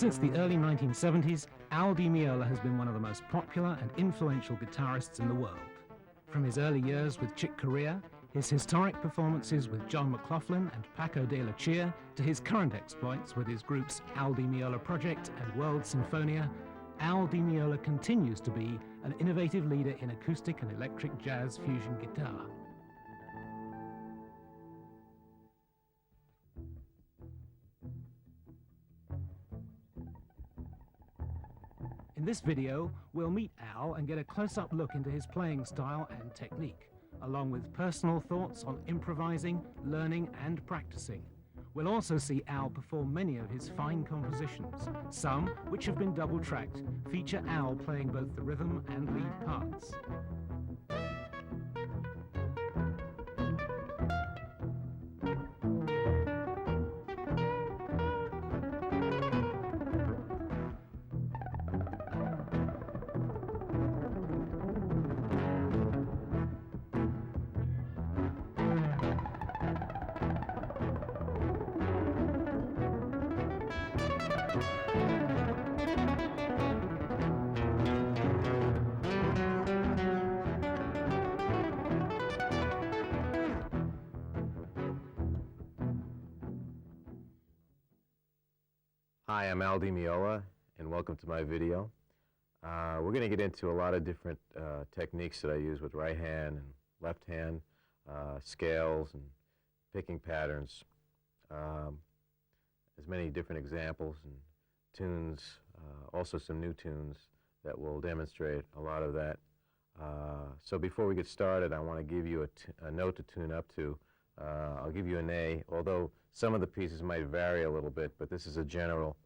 Since the early 1970s, Al Di Meola has been one of the most popular and influential guitarists in the world. From his early years with Chick Corea, his historic performances with John McLaughlin and Paco de la Chia, to his current exploits with his groups Al Di Meola Project and World Sinfonia, Al Di Meola continues to be an innovative leader in acoustic and electric jazz fusion guitar. In this video, we'll meet Al and get a close-up look into his playing style and technique, along with personal thoughts on improvising, learning, and practicing. We'll also see Al perform many of his fine compositions. Some, which have been double-tracked, feature Al playing both the rhythm and lead parts. Hi, I'm Al Di Meola, and welcome to my video. We're going to get into a lot of different techniques that I use with right hand and left hand, scales and picking patterns, as many different examples and tunes, also some new tunes that will demonstrate a lot of that. So before we get started, I want to give you a note to tune up to. I'll give you an A, although some of the pieces might vary a little bit, but this is a general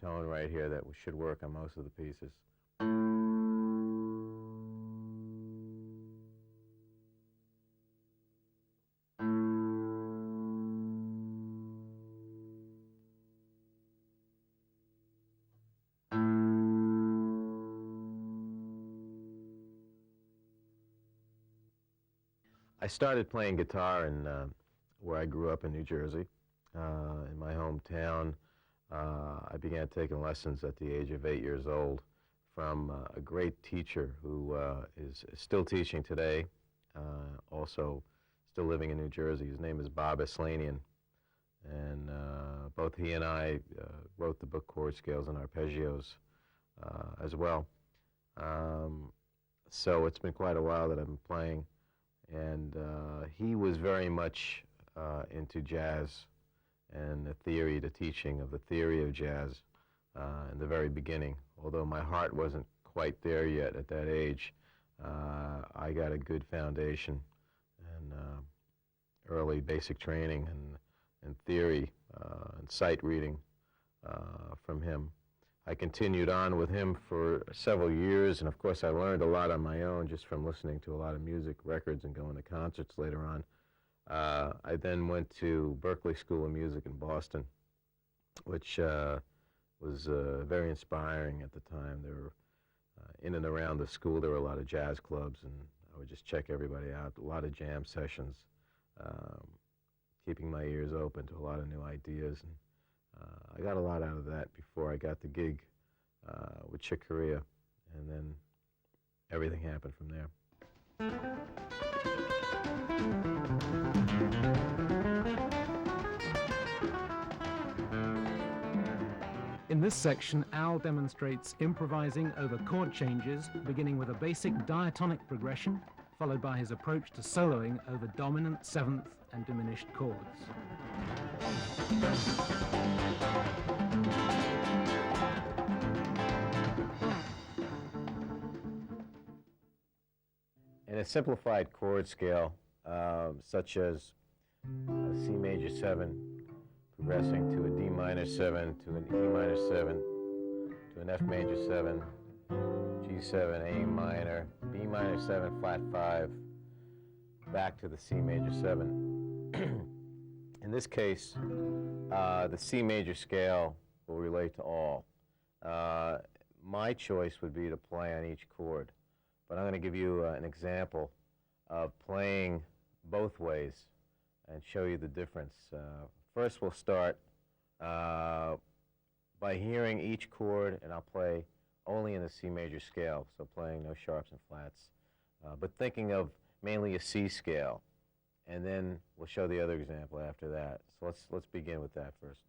tone right here that should work on most of the pieces. I started playing guitar in where I grew up in New Jersey, in my hometown. I began taking lessons at the age of 8 years old from a great teacher who is still teaching today, also still living in New Jersey. His name is Bob Aslanian, and both he and I wrote the book Chord Scales and Arpeggios as well. So it's been quite a while that I've been playing, and he was very much into jazz and the theory, the teaching of the theory of jazz in the very beginning. Although my heart wasn't quite there yet at that age, I got a good foundation and early basic training and theory and sight reading from him. I continued on with him for several years, and of course I learned a lot on my own just from listening to a lot of music records and going to concerts later on. I then went to Berklee School of Music in Boston, which was very inspiring at the time. There were, in and around the school, there were a lot of jazz clubs, and I would just check everybody out, a lot of jam sessions, keeping my ears open to a lot of new ideas. And I got a lot out of that before I got the gig with Chick Corea, and then everything happened from there. In this section, Al demonstrates improvising over chord changes, beginning with a basic diatonic progression, followed by his approach to soloing over dominant, seventh, and diminished chords. In a simplified chord scale, such as a C major 7, progressing to a D minor 7, to an E minor 7, to an F major 7, G7, A minor, B minor 7, flat 5, back to the C major 7. In this case, the C major scale will relate to all. My choice would be to play on each chord, but I'm going to give you an example of playing both ways and show you the difference. First, we'll start by hearing each chord, and I'll play only in the C major scale, so playing no sharps and flats, but thinking of mainly a C scale, and then we'll show the other example after that. So let's begin with that first.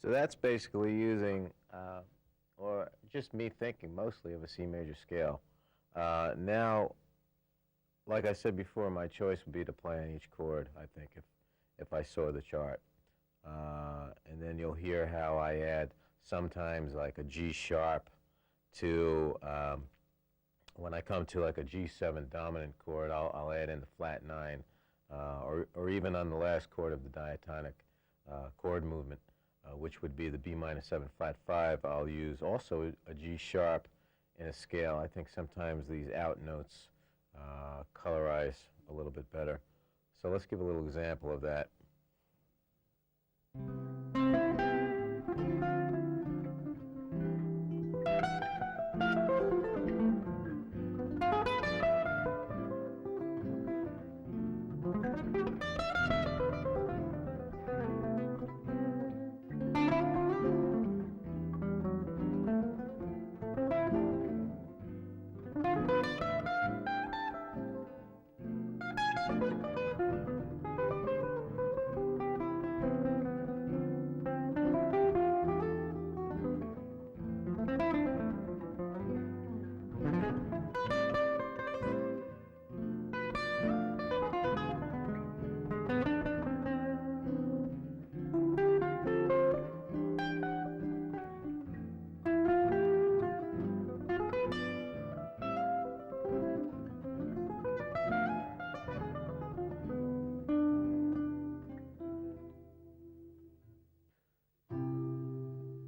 So that's basically using, or just me thinking mostly of a C major scale. Now, like I said before, my choice would be to play on each chord, I think, if I saw the chart. And then you'll hear how I add sometimes like a G sharp to, when I come to like a G7 dominant chord, I'll add in the flat 9, or even on the last chord of the diatonic chord movement, which would be the B minor 7 flat 5, I'll use also a G sharp in a scale. I think sometimes these out notes colorize a little bit better. So let's give a little example of that.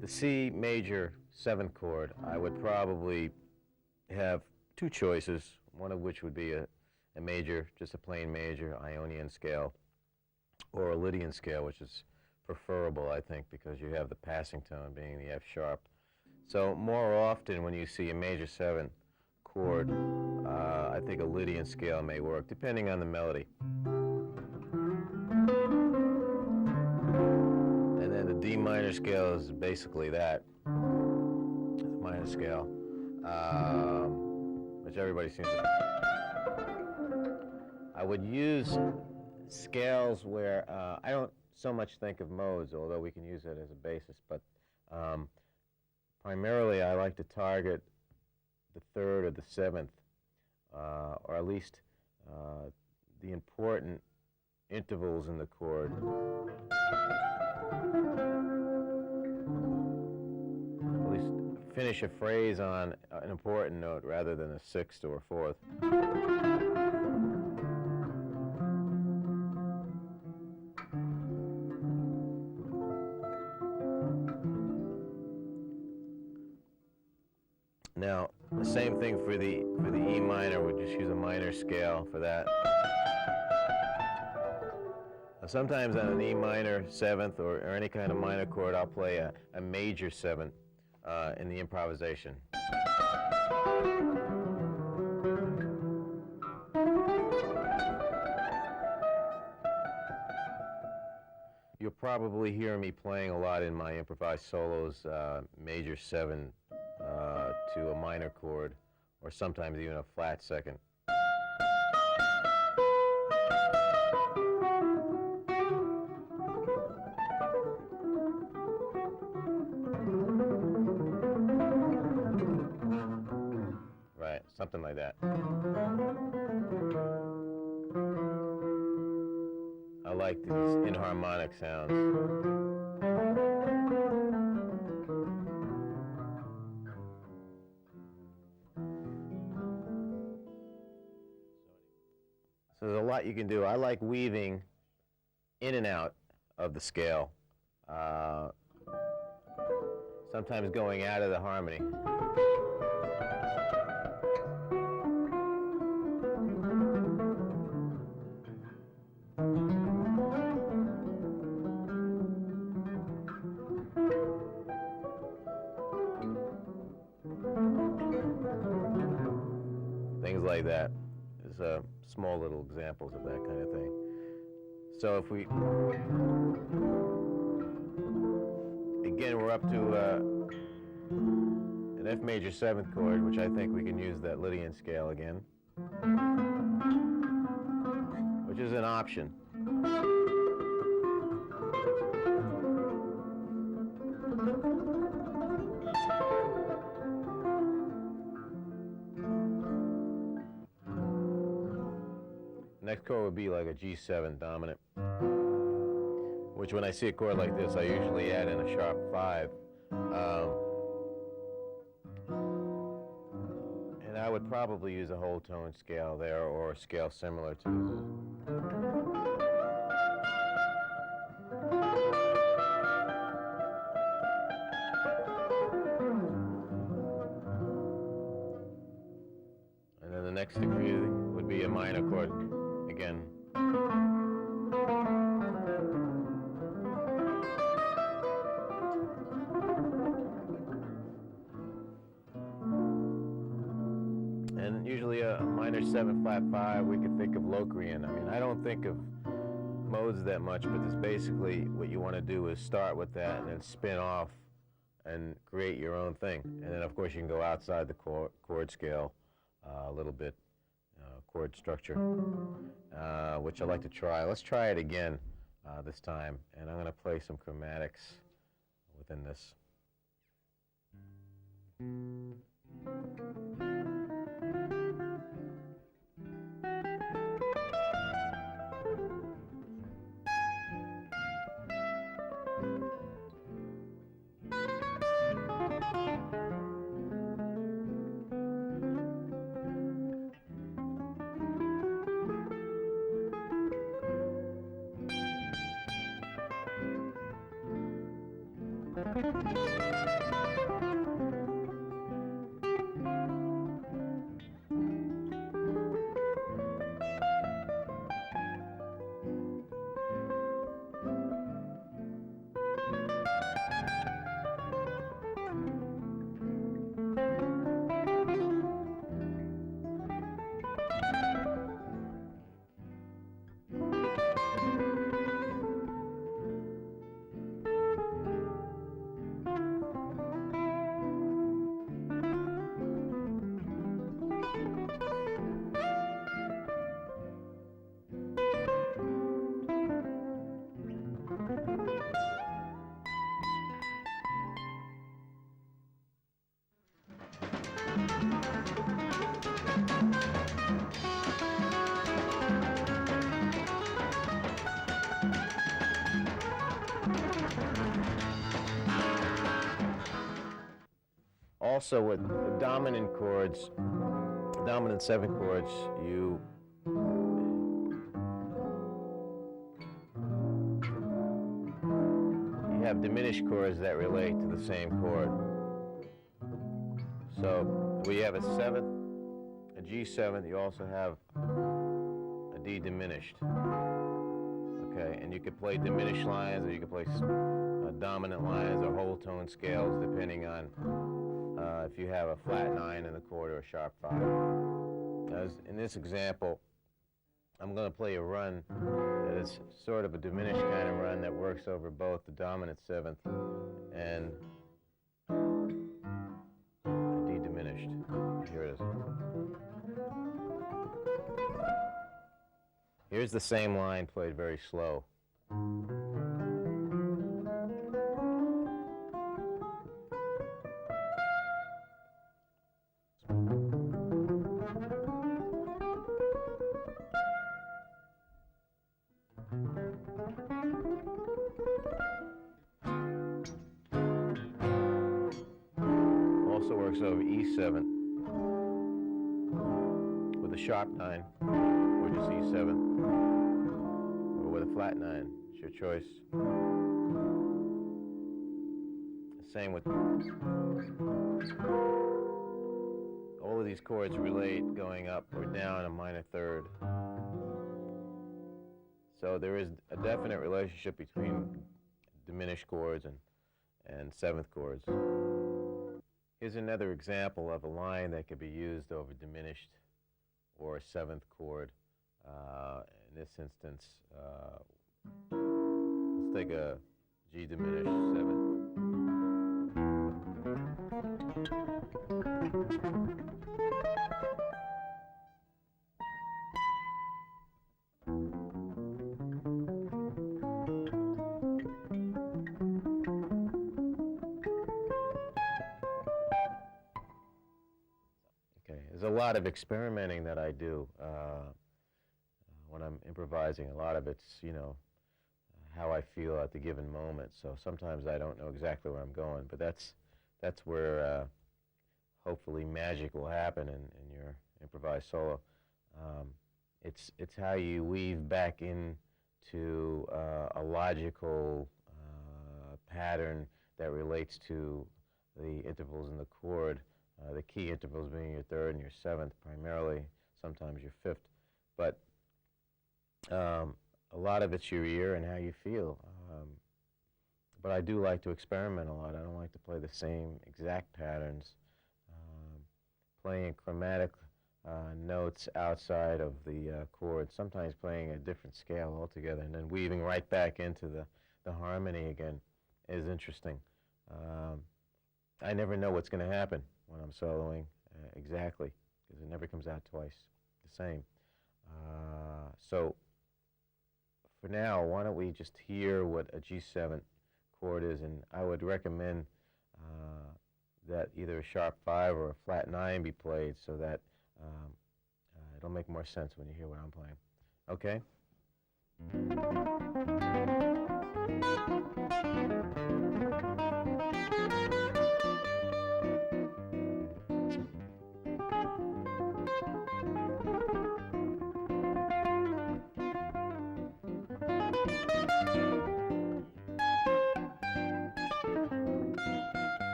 The C major 7 chord, I would probably have two choices, one of which would be a major, just a plain major, Ionian scale, or a Lydian scale, which is preferable, I think, because you have the passing tone being the F sharp. So more often when you see a major 7 chord, I think a Lydian scale may work, depending on the melody. And then the D minor scale is basically that, minor scale, which everybody seems to. I would use scales where I don't so much think of modes, although we can use that as a basis, but primarily I like to target the 3rd or the 7th, or at least the important intervals in the chord. At least finish a phrase on an important note rather than a 6th or a 4th. Now, the same thing for the E minor. We'll just use a minor scale for that. Now, sometimes on an E minor 7th or any kind of minor chord, I'll play a major 7 in the improvisation. You'll probably hear me playing a lot in my improvised solos, major 7 to a minor chord, or sometimes even a flat 2nd. Right, something like that. A like these inharmonic sounds. So there's a lot you can do. I like weaving in and out of the scale, sometimes going out of the harmony. Things like that. There's small little examples of that kind of thing. So if we, again, we're up to an F major 7th chord, which I think we can use that Lydian scale again, which is an option. Next chord would be like a G7 dominant, which when I see a chord like this, I usually add in a sharp 5. And I would probably use a whole tone scale there, or a scale similar to this. And then the next degree would be a minor chord again. And usually a minor 7/5/5, we could think of Locrian. I mean, I don't think of modes that much, but this basically what you want to do is start with that and then spin off and create your own thing. And then, of course, you can go outside the chord scale a little bit, chord structure, which I like to try. Let's try it again this time, and I'm going to play some chromatics within this. Also, with the dominant chords, dominant 7 chords, you have diminished chords that relate to the same chord. So we have a 7th, a G7, you also have a D diminished. Okay, and you could play diminished lines, or you could play dominant lines or whole tone scales, depending on if you have a flat 9 in the chord or a sharp 5. As in this example, I'm going to play a run that is sort of a diminished kind of run that works over both the dominant 7th and a D diminished. Here it is. Here's the same line played very slow. Also works over E7 with a sharp 9, or just E7, or with a flat 9. It's your choice. Same with all of these chords relate going up or down a minor third. So there is a definite relationship between diminished chords and seventh chords. Here's another example of a line that could be used over diminished or a seventh chord. In this instance, let's take a G diminished 7. There's a lot of experimenting that I do when I'm improvising. A lot of it's, you know, how I feel at the given moment. So sometimes I don't know exactly where I'm going, but that's where hopefully magic will happen in your improvised solo. It's how you weave back into a logical pattern that relates to the intervals in the chord. The key intervals being your third and your seventh primarily, sometimes your fifth. But a lot of it's your ear and how you feel. But I do like to experiment a lot. I don't like to play the same exact patterns. Playing chromatic notes outside of the chord, sometimes playing a different scale altogether, and then weaving right back into the harmony again is interesting. I never know what's going to happen when I'm soloing exactly, because it never comes out twice the same. So for now, why don't we just hear what a G7 chord is, and I would recommend that either a sharp 5 or a flat 9 be played so that it'll make more sense when you hear what I'm playing. Okay?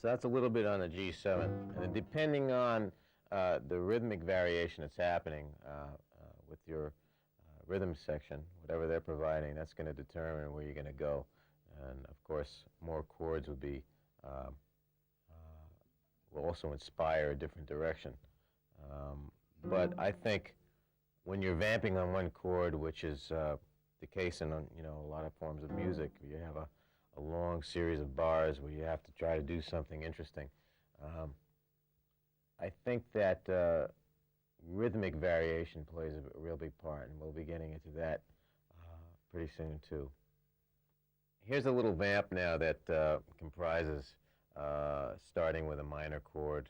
So that's a little bit on the G7. And depending on the rhythmic variation that's happening with your rhythm section, whatever they're providing, that's going to determine where you're going to go. And of course, more chords would be, will also inspire a different direction. But I think when you're vamping on one chord, which is the case in a lot of forms of music, you have a long series of bars where you have to try to do something interesting. I think that rhythmic variation plays a real big part, and we'll be getting into that pretty soon too. Here's a little vamp now that comprises starting with a minor chord,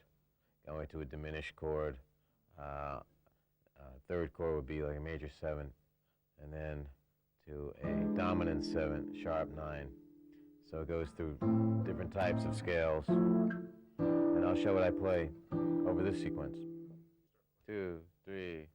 going to a diminished chord. Third chord would be like a major 7, and then to a dominant 7, sharp 9. So it goes through different types of scales, and I'll show what I play over this sequence. 2, 3.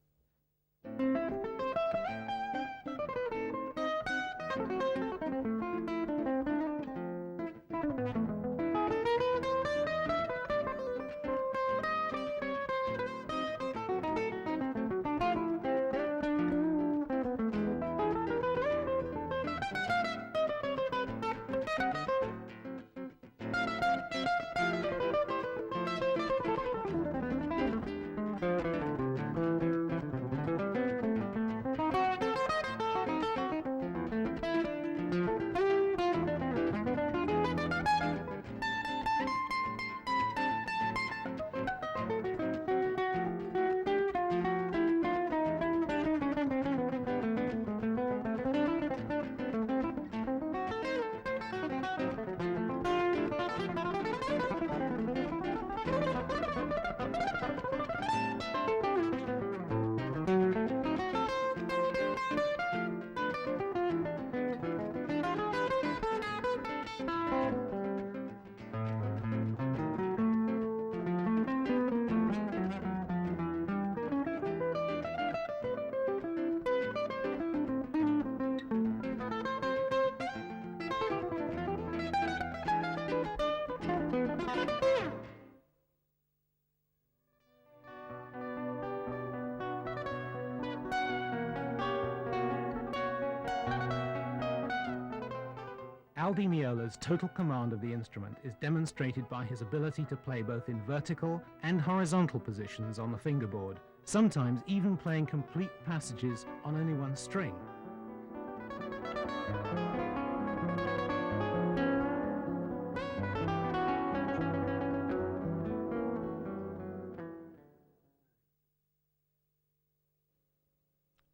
Aldi Meola's total command of the instrument is demonstrated by his ability to play both in vertical and horizontal positions on the fingerboard, sometimes even playing complete passages on only one string.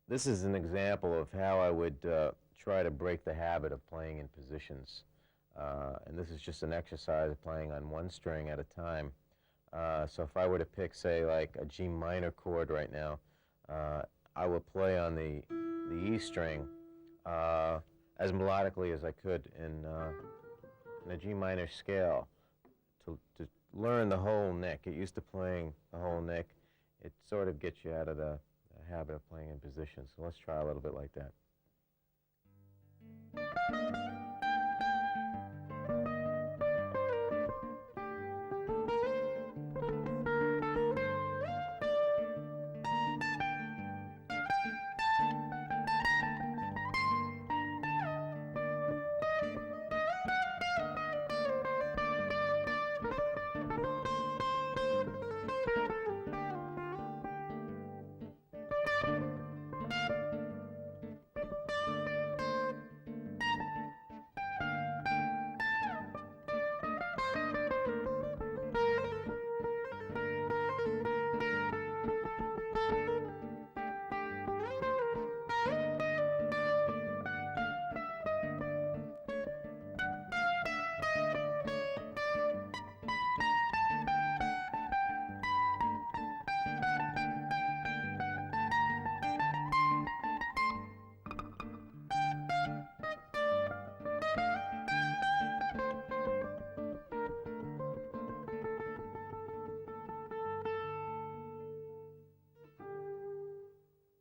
This is an example of how I would try to break the habit of playing in positions. And this is just an exercise of playing on one string at a time. So if I were to pick, say, like a G minor chord right now, I would play on the E string as melodically as I could in a G minor scale to learn the whole neck. Get used to playing the whole neck. It sort of gets you out of the habit of playing in positions. So let's try a little bit like that.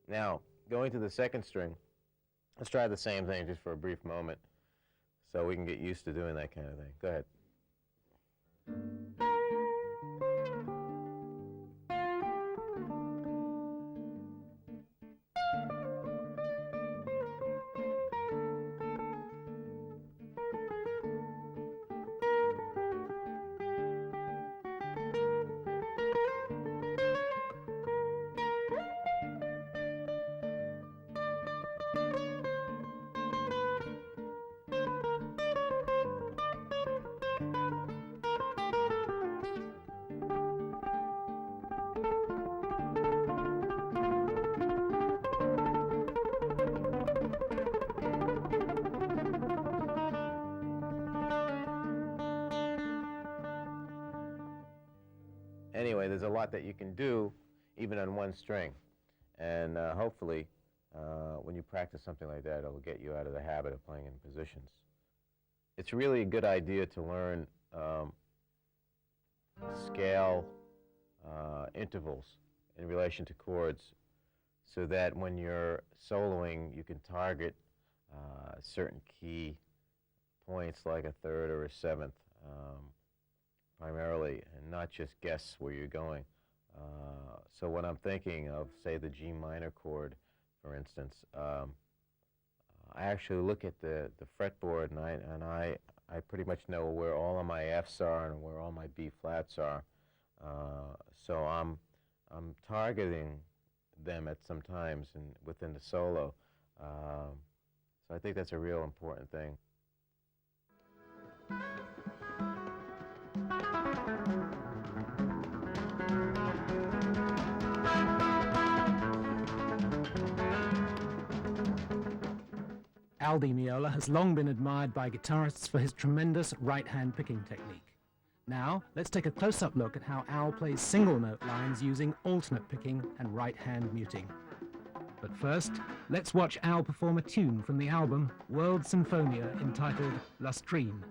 Now, going to the second string, let's try the same thing just for a brief moment so we can get used to doing that kind of thing. Go ahead. Anyway, there's a lot that you can do even on one string, and hopefully when you practice something like that, it'll get you out of the habit of playing in positions. It's really a good idea to learn scale intervals in relation to chords so that when you're soloing, you can target certain key points like a third or a seventh primarily, and not just guess where you're going. So when I'm thinking of, say, the G minor chord, for instance, I actually look at the fretboard, and I pretty much know where all of my Fs are and where all my B flats are. So I'm targeting them at some times within the solo. So I think that's a real important thing. Aldi Meola has long been admired by guitarists for his tremendous right-hand picking technique. Now, let's take a close-up look at how Al plays single-note lines using alternate picking and right-hand muting. But first, let's watch Al perform a tune from the album World Symphonia entitled Lustrine.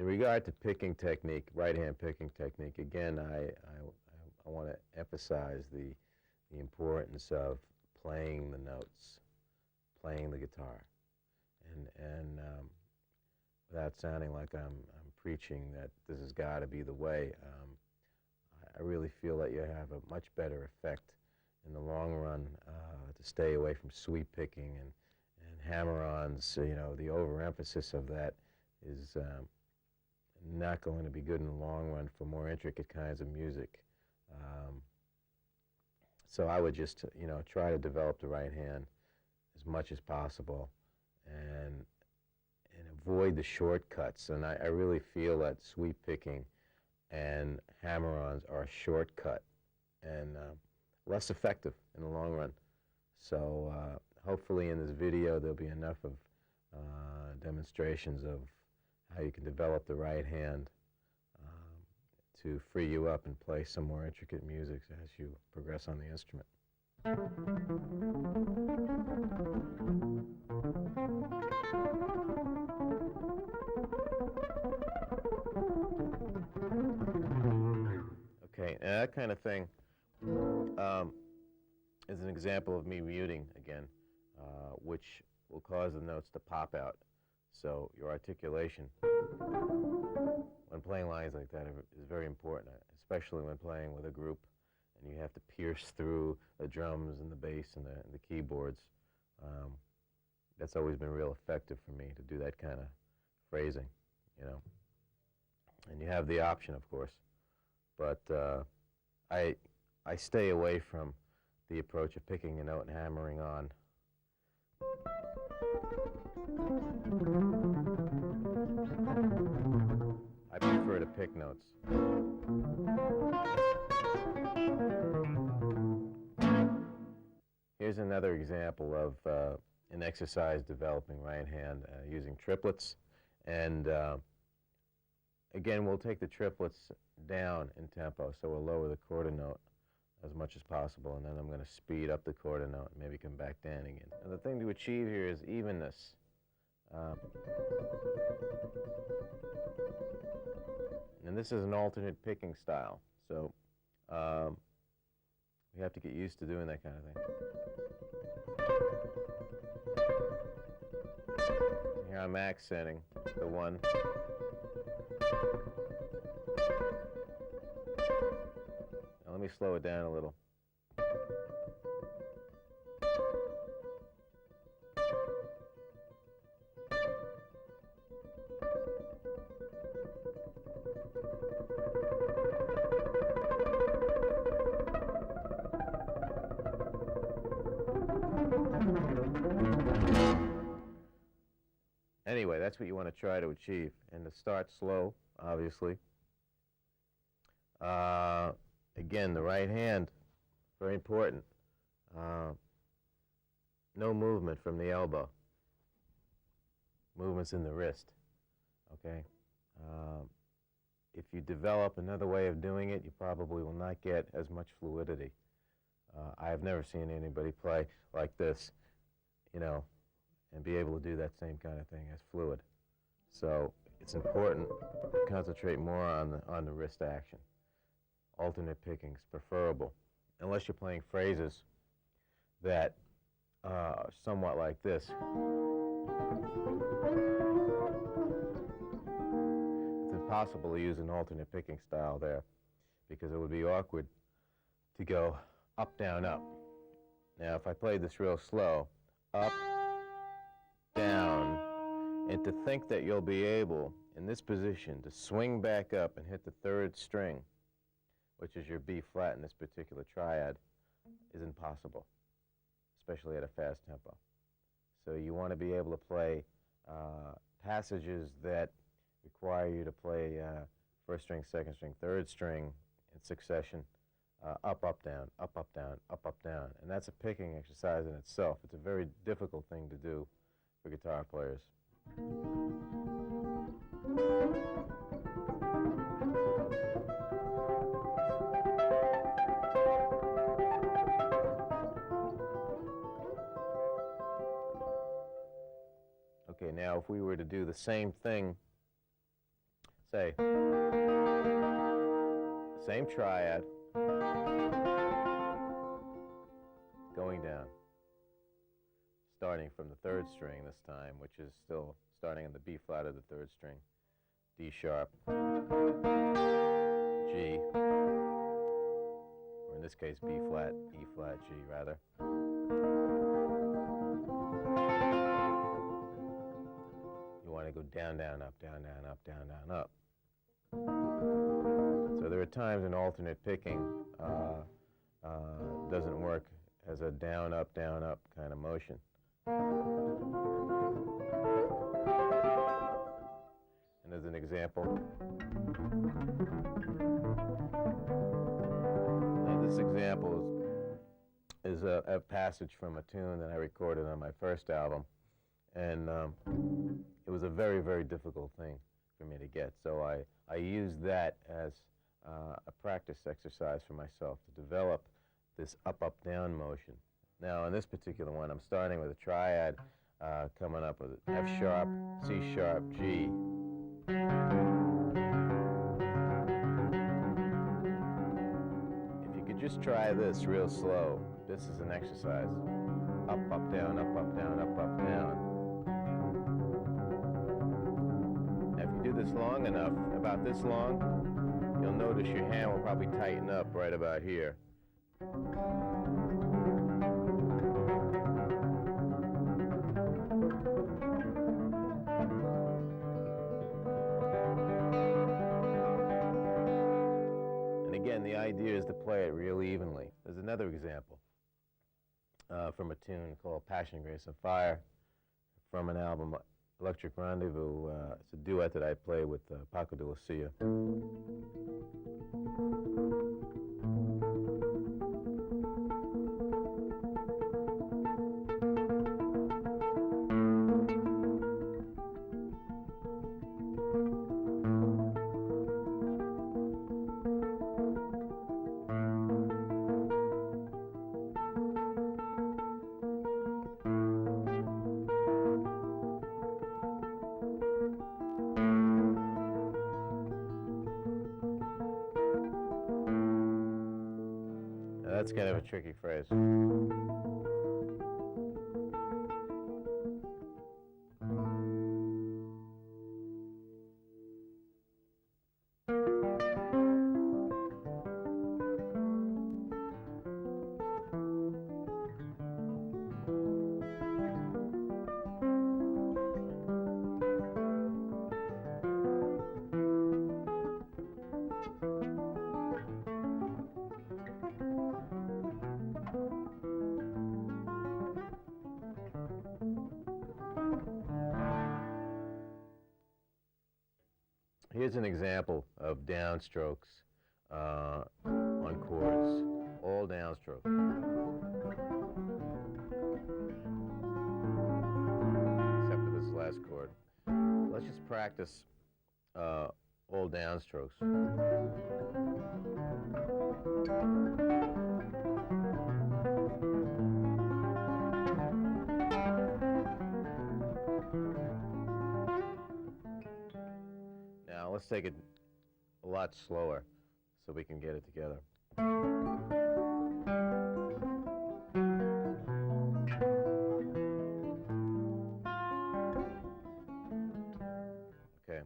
In regard to picking technique, right-hand picking technique, again, I want to emphasize the importance of playing the notes, playing the guitar, and without sounding like I'm preaching that this has got to be the way, I really feel that you have a much better effect in the long run to stay away from sweep picking and hammer-ons. You know, the overemphasis of that is not going to be good in the long run for more intricate kinds of music. So I would just, you know, try to develop the right hand as much as possible and avoid the shortcuts. And I really feel that sweep picking and hammer-ons are a shortcut and less effective in the long run. So hopefully in this video there'll be enough of demonstrations of how you can develop the right hand to free you up and play some more intricate music as you progress on the instrument. Okay, now that kind of thing is an example of me muting again, which will cause the notes to pop out. So your articulation when playing lines like that is very important, especially when playing with a group and you have to pierce through the drums and the bass and the keyboards. That's always been real effective for me to do that kind of phrasing, you know. And you have the option, of course, but I stay away from the approach of picking a note and hammering on. I prefer to pick notes. Here's another example of an exercise developing right hand using triplets. And again, we'll take the triplets down in tempo, so we'll lower the quarter note as much as possible, and then I'm going to speed up the quarter note and maybe come back down again. Now, the thing to achieve here is evenness. And this is an alternate picking style, so we have to get used to doing that kind of thing. Here I'm accenting the one. Now let me slow it down a little. Anyway, that's what you want to try to achieve, and to start slow, obviously. Again, the right hand, very important. No movement from the elbow. Movements in the wrist, okay? If you develop another way of doing it, you probably will not get as much fluidity. I have never seen anybody play like this, you know, and be able to do that same kind of thing as fluid. So it's important to concentrate more on the wrist action. Alternate picking is preferable, unless you're playing phrases that are somewhat like this. It's impossible to use an alternate picking style there because it would be awkward to go up, down, up. Now, if I played this real slow, up, down, and to think that you'll be able, in this position, to swing back up and hit the third string, which is your B flat in this particular triad, is impossible, especially at a fast tempo. So you want to be able to play passages that require you to play first string, second string, third string in succession, up, up, down, up, up, down, up, up, down. And that's a picking exercise in itself. It's a very difficult thing to do for guitar players. Okay, now if we were to do the same thing say, same triad, going down, starting from the third string this time, which is still starting on the B flat of the third string, D sharp, G, or in this case B flat, E flat, G rather. You want to go down, down, up, down, down, up, down, down, up. So there are times when alternate picking doesn't work as a down, up kind of motion. And as an example, now this example is a passage from a tune that I recorded on my first album, and it was a very, very difficult thing for me to get. So I used that as a practice exercise for myself to develop this up, up, down motion. Now, in this particular one, I'm starting with a triad, coming up with F sharp, C sharp, G. If you could just try this real slow, this is an exercise. Up, up, down, up, up, down, up, up, down. Now, if you do this long enough, about this long, you'll notice your hand will probably tighten up right about here. And again, the idea is to play it real evenly. There's another example from a tune called Passion, Grace, and Fire from an album, Electric Rendezvous. It's a duet that I play with Paco de Lucia. That's kind of a tricky phrase. Here's an example of downstrokes on chords, all downstroke. Except for this last chord. Let's just practice all downstrokes. Now let's take it a lot slower so we can get it together. Okay.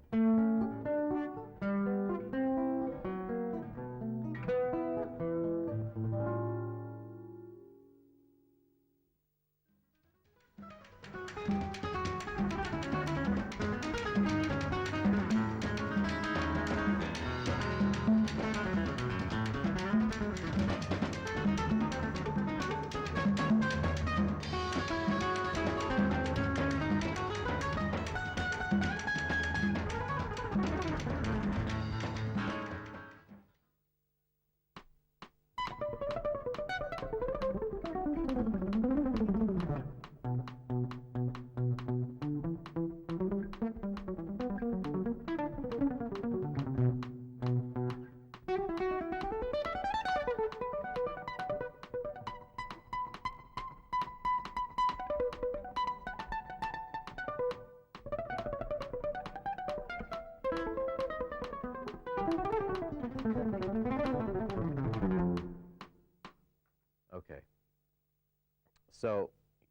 So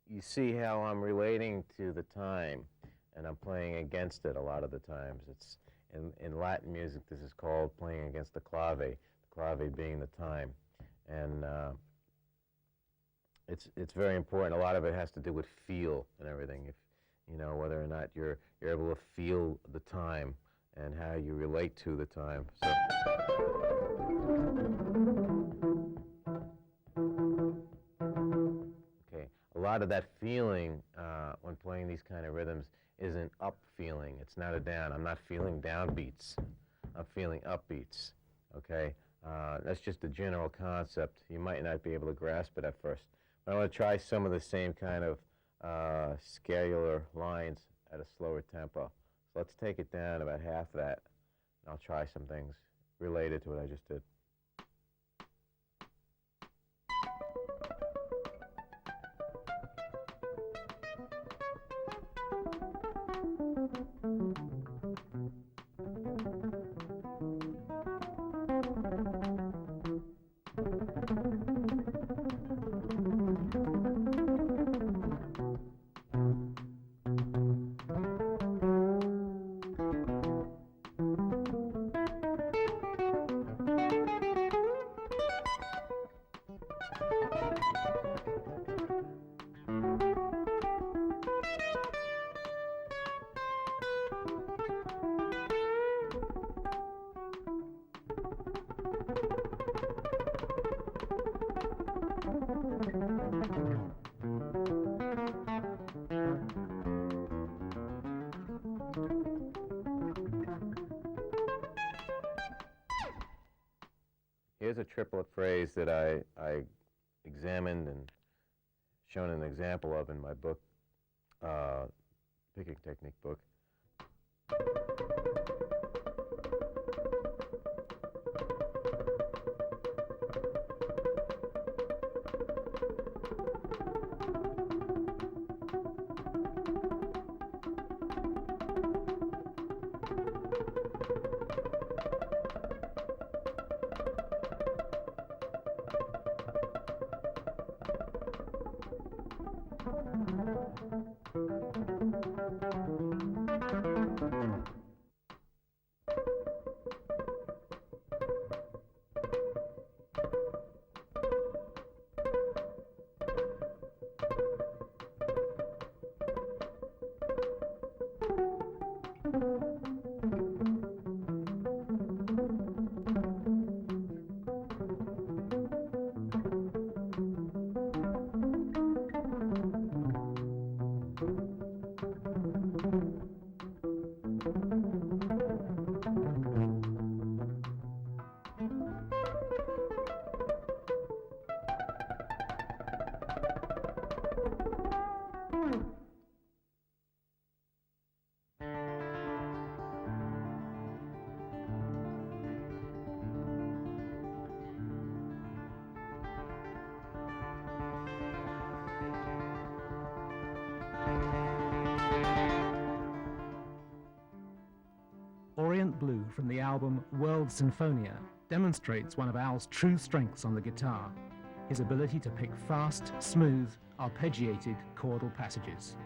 you see how I'm relating to the time, and I'm playing against it a lot of the times. It's in Latin music, this is called playing against the clave being the time. And it's very important. A lot of it has to do with feel and everything. If you know whether or not you're able to feel the time and how you relate to the time. So. Okay, a lot of that feeling when playing these kind of rhythms is an up feeling. It's not a down. I'm not feeling down beats. I'm feeling up beats. Okay, that's just a general concept. You might not be able to grasp it at first. But I want to try some of the same kind of scalar lines at a slower tempo. So let's take it down about half that, and I'll try some things related to what I just did. Here's a triplet phrase that I examined and shown an example of in my book, picking technique book. Orient Blue from the album World Sinfonia demonstrates one of Al's true strengths on the guitar, his ability to pick fast, smooth, arpeggiated chordal passages.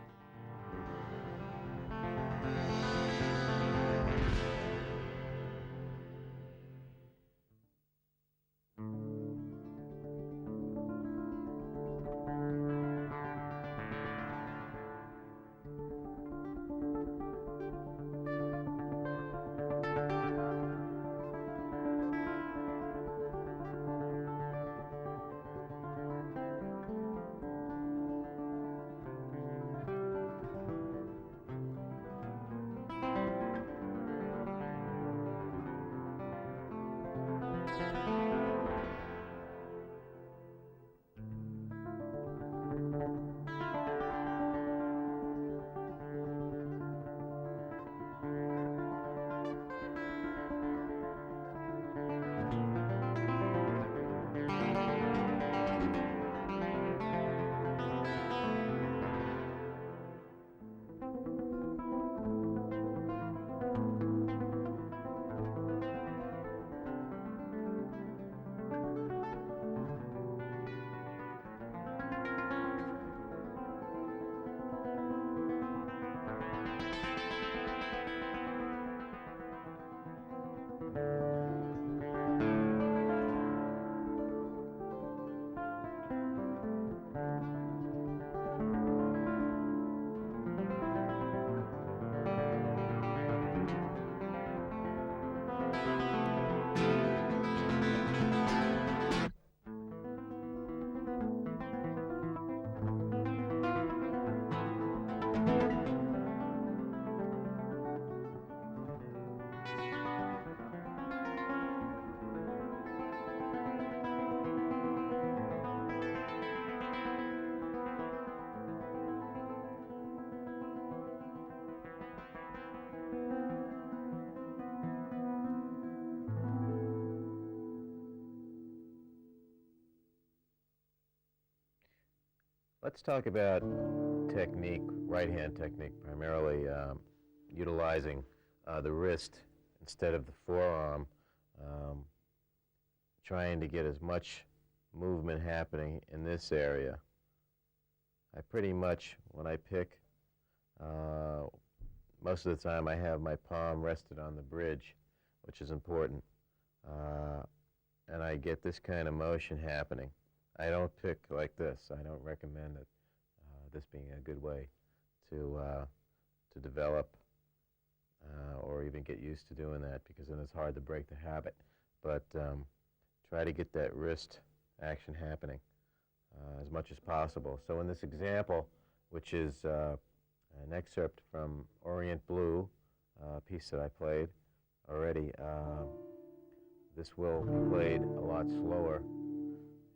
Let's talk about technique, right-hand technique, primarily utilizing the wrist instead of the forearm, trying to get as much movement happening in this area. I pretty much, when I pick, most of the time I have my palm rested on the bridge, which is important, and I get this kind of motion happening. I don't pick like this. I don't recommend it, this being a good way to develop or even get used to doing that, because then it's hard to break the habit. But try to get that wrist action happening as much as possible. So in this example, which is an excerpt from Orient Blue, a piece that I played already, this will be played a lot slower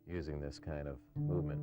using this kind of movement.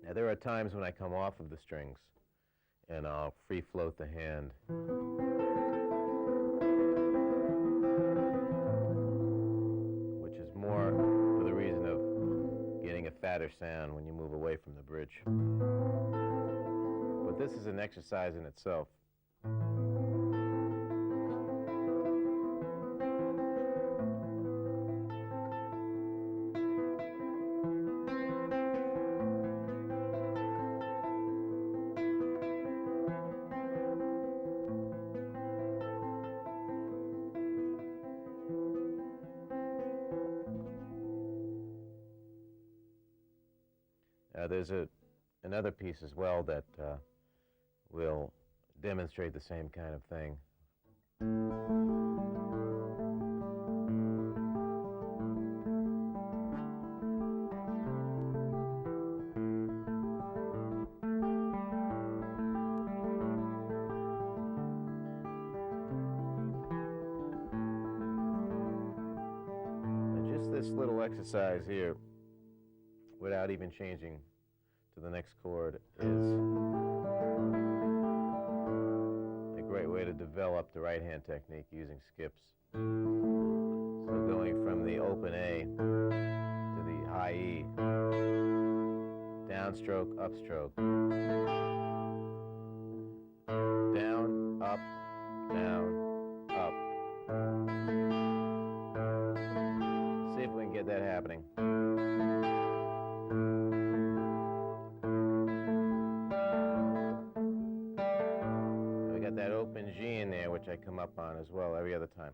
Now, there are times when I come off of the strings and I'll free float the hand. Which is more for the reason of getting a fatter sound when you move away from the bridge. But this is an exercise in itself. There's another piece as well that will demonstrate the same kind of thing. Just this little exercise here, without even changing to the next chord, is a great way to develop the right-hand technique using skips. So going from the open A to the high E, downstroke, upstroke, down, up, up. See if we can get that happening. That open G in there, which I come up on as well every other time.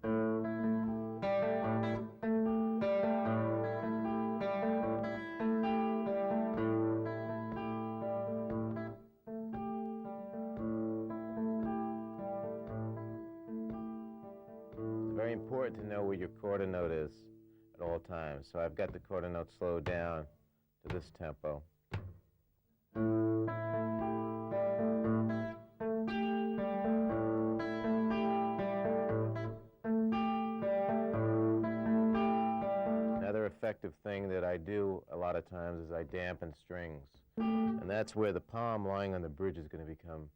It's very important to know where your quarter note is at all times. So I've got the quarter note slowed down to this tempo. effective thing that I do a lot of times is I dampen strings. And that's where the palm lying on the bridge is going to become,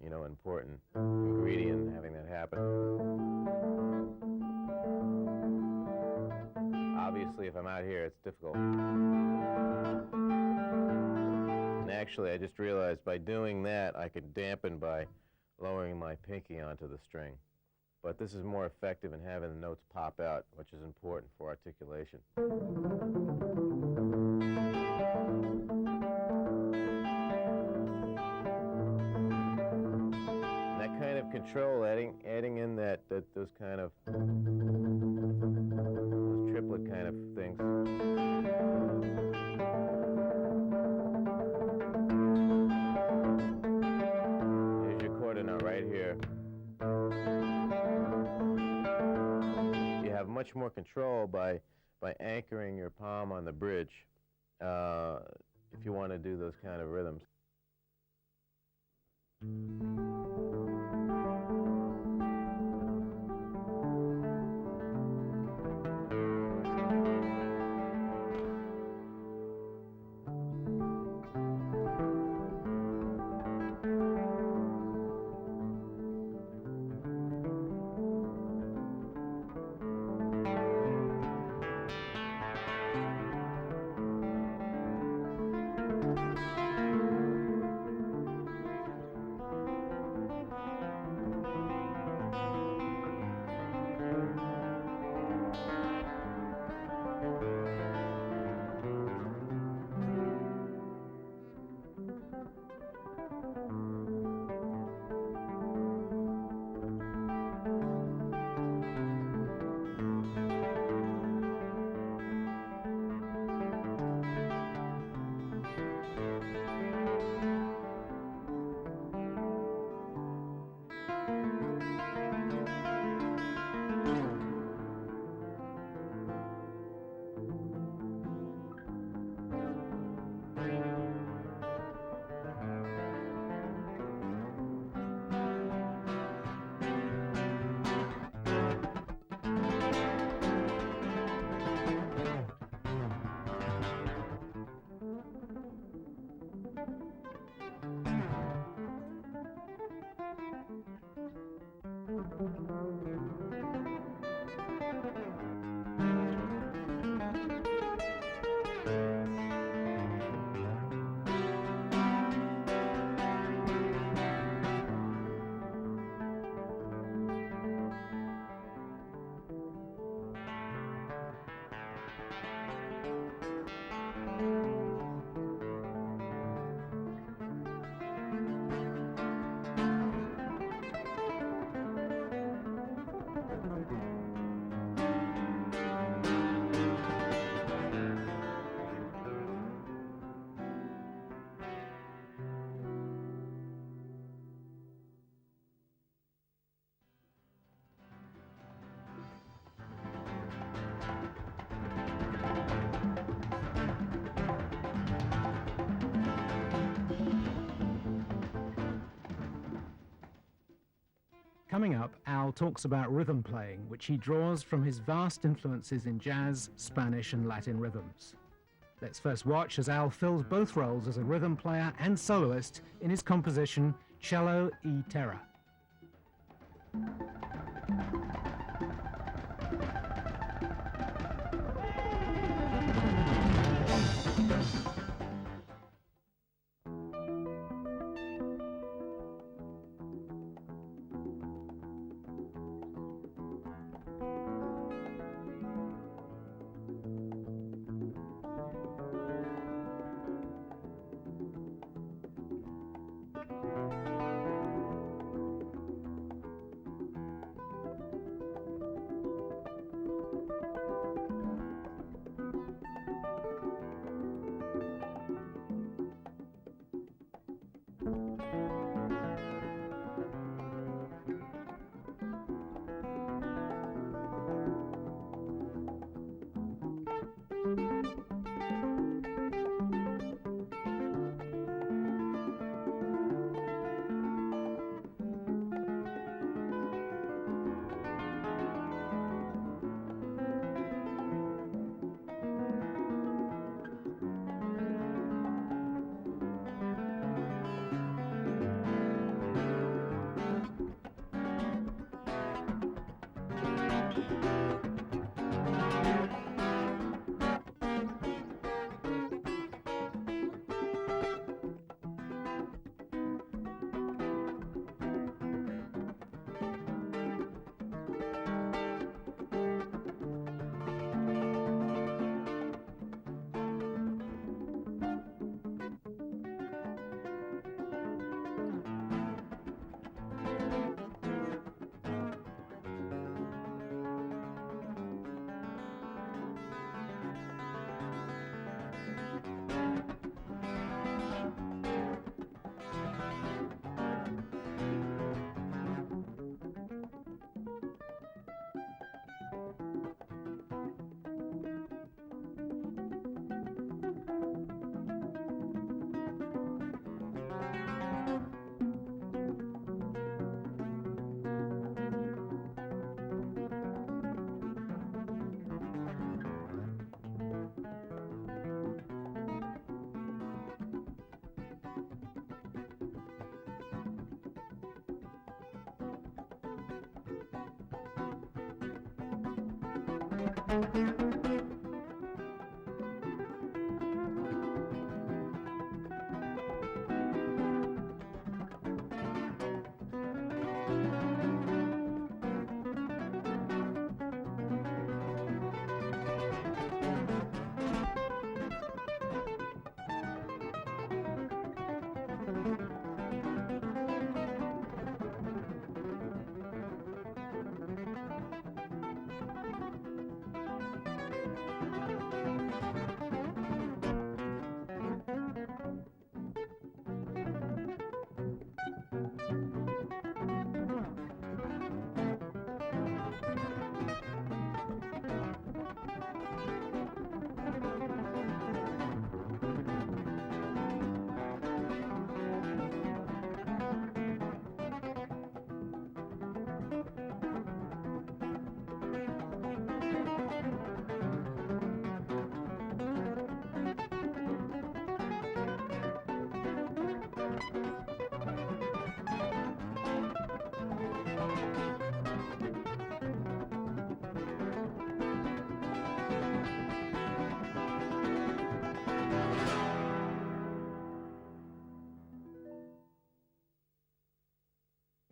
you know, important ingredient in having that happen. Obviously, if I'm out here, it's difficult. And actually, I just realized by doing that, I could dampen by lowering my pinky onto the string. But this is more effective in having the notes pop out, which is important for articulation. And that kind of control, adding in those kind of those triplet kind of things. Here's your quarter note right here. Much more control by anchoring your palm on the bridge if you want to do those kind of rhythms. Coming up, Al talks about rhythm playing, which he draws from his vast influences in jazz, Spanish, and Latin rhythms. Let's first watch as Al fills both roles as a rhythm player and soloist in his composition, Cello e Terra.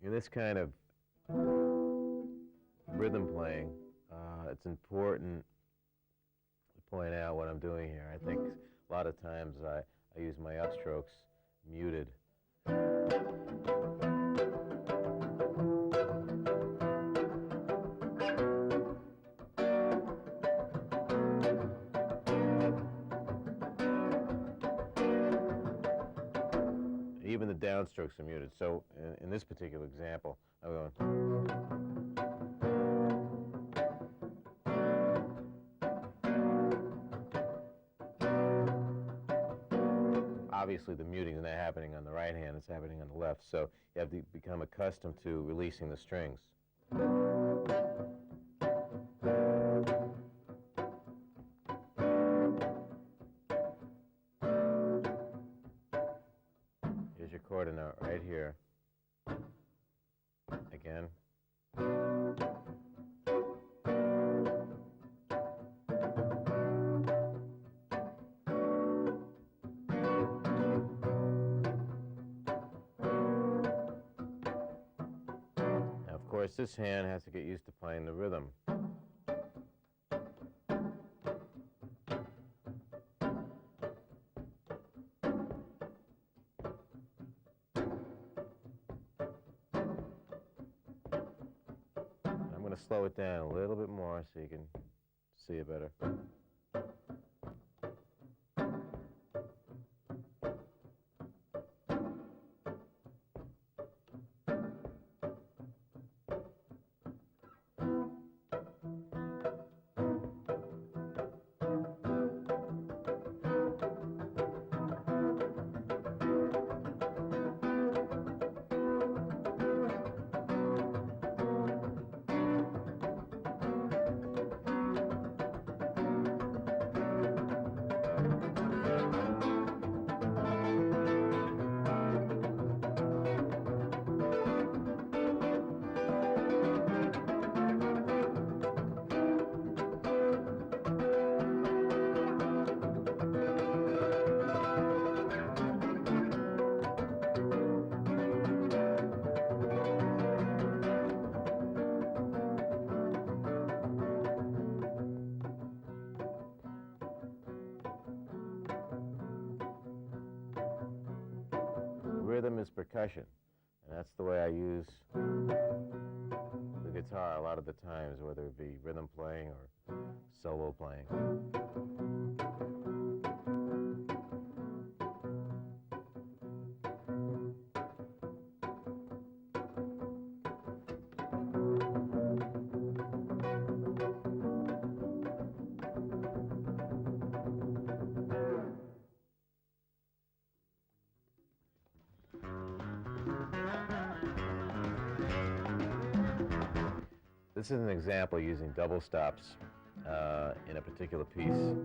In this kind of rhythm playing, it's important to point out what I'm doing here. I think a lot of times I use my upstrokes muted. Even the downstrokes are muted. So in this particular example, I'm going. Obviously, the muting is not happening on the right hand, it's happening on the left. So you have to become accustomed to releasing the strings. Here's your quarter note right here. Again. Of course, this hand has to get used to playing the rhythm. I'm going to slow it down a little bit more so you can see it better. Rhythm is percussion, and that's the way I use the guitar a lot of the times, whether it be rhythm playing or solo playing. This is an example using double stops in a particular piece.